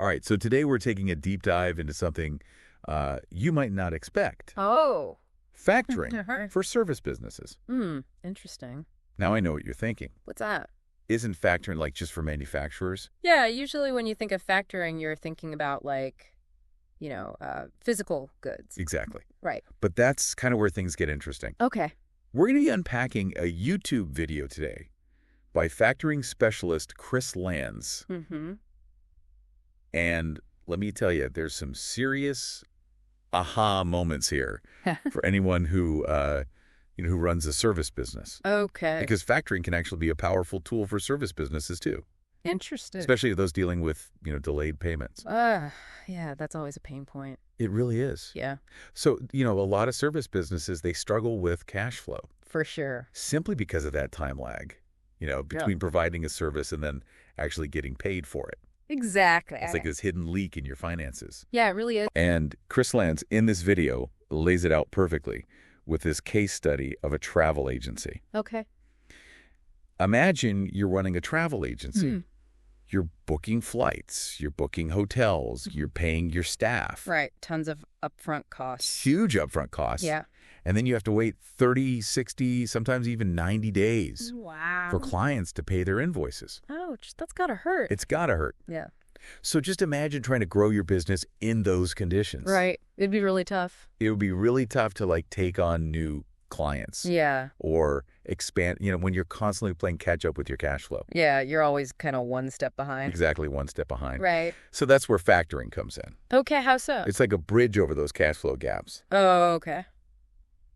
All right, so today we're taking a deep dive into something you might not expect. Oh. Factoring for service businesses. Interesting. Now I know what you're thinking. What's that? Isn't factoring like just for manufacturers? Yeah, usually when you think of factoring, you're thinking about physical goods. Exactly. Right. But that's kind of where things get interesting. Okay. We're going to be unpacking a YouTube video today by factoring specialist Chris Lands. Mm-hmm. And let me tell you, there's some serious aha moments here for anyone who runs a service business. Okay. Because factoring can actually be a powerful tool for service businesses too. Interesting. Especially those dealing with, delayed payments. Yeah, that's always a pain point. It really is. Yeah. So, a lot of service businesses, they struggle with cash flow. For sure. Simply because of that time lag, between providing a service and then actually getting paid for it. Exactly. It's like this hidden leak in your finances. Yeah, it really is. And Chris Lands, in this video, lays it out perfectly with this case study of a travel agency. Okay. Imagine you're running a travel agency. You're booking flights, you're booking hotels, you're paying your staff. Right. Tons of upfront costs. Huge upfront costs. Yeah. And then you have to wait 30, 60, sometimes even 90 days for clients to pay their invoices. Ouch. That's got to hurt. It's got to hurt. Yeah. So just imagine trying to grow your business in those conditions. Right. It'd be really tough. It would be really tough to take on new clients. Yeah. Or expand, when you're constantly playing catch up with your cash flow. Yeah, you're always kind of one step behind. Exactly, one step behind. Right. So that's where factoring comes in. Okay, how so? It's like a bridge over those cash flow gaps. Oh, okay.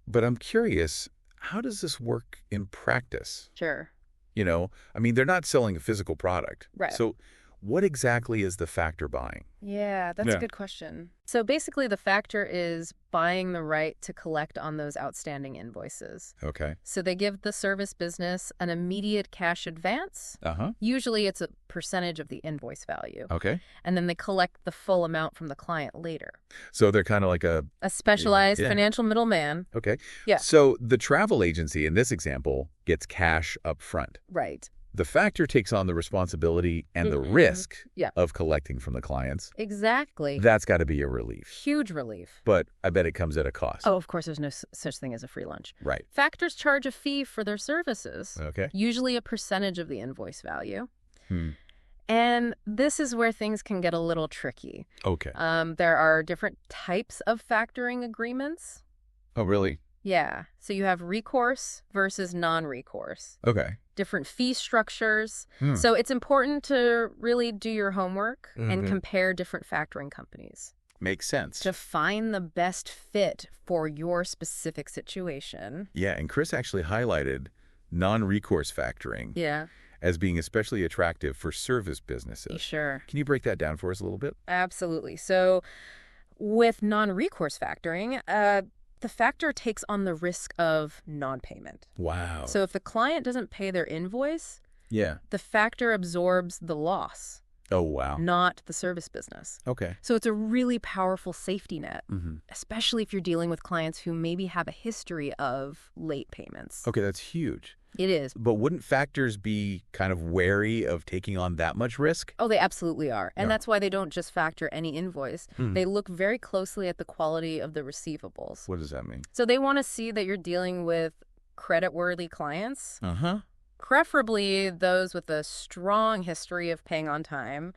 But I'm curious, how does this work in practice? Sure. They're not selling a physical product. Right. So what exactly is the factor buying? Yeah, that's a good question. So basically the factor is buying the right to collect on those outstanding invoices. Okay. So they give the service business an immediate cash advance. Usually it's a percentage of the invoice value. Okay. And then they collect the full amount from the client later. So they're kind of like a specialized financial middleman. Okay. Yeah. So the travel agency in this example gets cash up front. Right. The factor takes on the responsibility and the risk of collecting from the clients. Exactly. That's got to be a relief. Huge relief. But I bet it comes at a cost. Oh, of course, there's no such thing as a free lunch. Right. Factors charge a fee for their services. Okay. Usually a percentage of the invoice value. And this is where things can get a little tricky. Okay. There are different types of factoring agreements. Oh, really? Yeah. So you have recourse versus non-recourse. Okay. Different fee structures. So it's important to really do your homework and compare different factoring companies. Makes sense. To find the best fit for your specific situation. Yeah, and Chris actually highlighted non-recourse factoring as being especially attractive for service businesses. Sure. Can you break that down for us a little bit? Absolutely. So with non-recourse factoring, the factor takes on the risk of non-payment. Wow. So if the client doesn't pay their invoice, the factor absorbs the loss. Oh, wow. Not the service business. Okay. So it's a really powerful safety net, especially if you're dealing with clients who maybe have a history of late payments. Okay, that's huge. It is. But wouldn't factors be kind of wary of taking on that much risk? Oh, they absolutely are. And that's why they don't just factor any invoice. They look very closely at the quality of the receivables. What does that mean? So they want to see that you're dealing with creditworthy clients. Preferably those with a strong history of paying on time.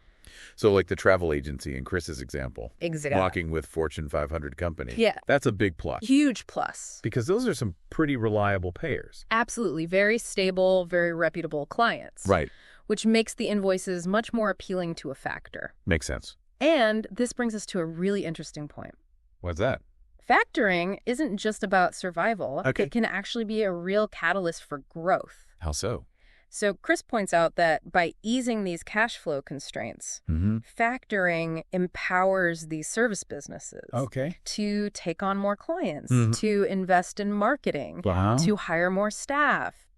So like the travel agency in Chris's example. Exactly. Walking with Fortune 500 company. Yeah. That's a big plus. Huge plus. Because those are some pretty reliable payers. Absolutely. Very stable, very reputable clients. Right. Which makes the invoices much more appealing to a factor. Makes sense. And this brings us to a really interesting point. What's that? Factoring isn't just about survival. Okay. It can actually be a real catalyst for growth. How so? So Chris points out that by easing these cash flow constraints, factoring empowers these service businesses to take on more clients, to invest in marketing, to hire more staff.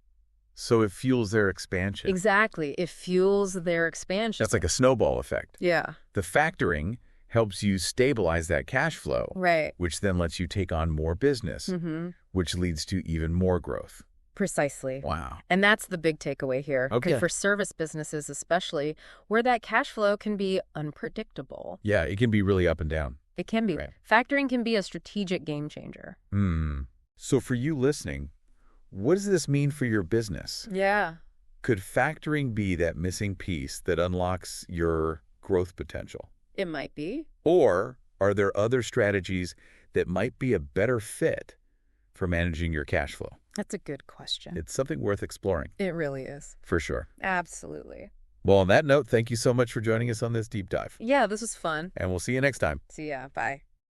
So it fuels their expansion. Exactly. It fuels their expansion. That's like a snowball effect. Yeah. The factoring helps you stabilize that cash flow. Right. Which then lets you take on more business, which leads to even more growth. Precisely. Wow. And that's the big takeaway here. Okay. For service businesses especially, where that cash flow can be unpredictable. Yeah, it can be really up and down. It can be. Right. Factoring can be a strategic game changer. So for you listening, what does this mean for your business? Yeah. Could factoring be that missing piece that unlocks your growth potential? It might be. Or are there other strategies that might be a better fit for managing your cash flow? That's a good question. It's something worth exploring. It really is. For sure. Absolutely. Well, on that note, thank you so much for joining us on this deep dive. Yeah, this was fun. And we'll see you next time. See ya. Bye.